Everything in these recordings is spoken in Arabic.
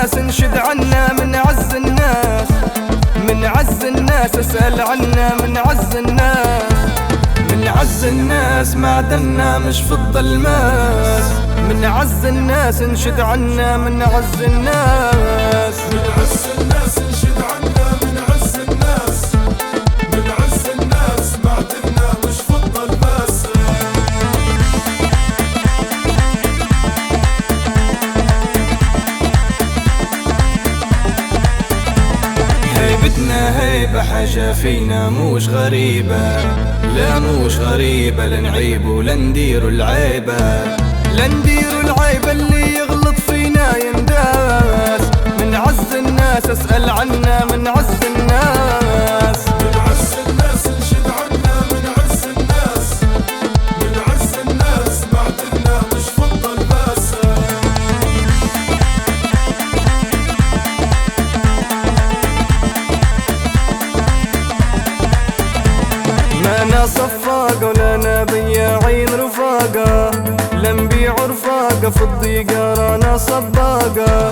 الناس انشد عنا من عز الناس، من عز الناس اسأل عنا من عز الناس، من عز الناس معدنا مش في الظلمات، من عز الناس انشد عنا من عز الناس، من عز الناس انشد عنا من عز الناس، من عز الناس معدنا مش في الظلمات. هيبتنا هيبة حاجة فينا موش غريبة، لا موش غريبة، لنعيب ولنديروا العيبة، لنديروا العيبة اللي يغلط فينا ينداس، من عز الناس اسأل عنا من عز الناس، من عز الناس انشد عنا من عز الناس، من عز الناس معدنا مش في الظلمات. ما صفاقة ولا انا بياعين رفاقة، لا نبيع رفاقة في الضيقة، رانا صباقة،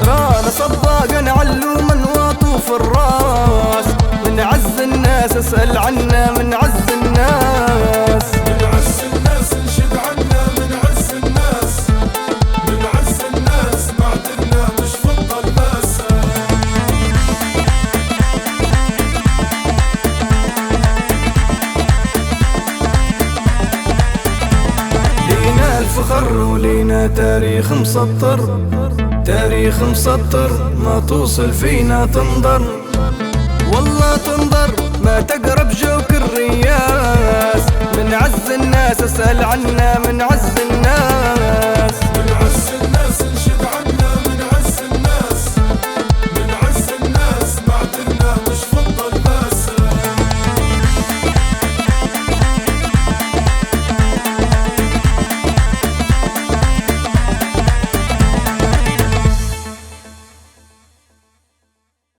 رانا صباقة نعلو من واطوف الراس، من عز الناس اسأل عنا من عز الناس، من عز الناس انشد عنا من عز الناس، من عز الناس معدنا مش في الظلمات. لينا الفخر ولينا تاريخ مسطر، تاريخ مسطر، ما توصل فينا تنظر، والله تنظر ما تقرب جوك الرياس، من عز الناس اسأل عنا من عز الناس.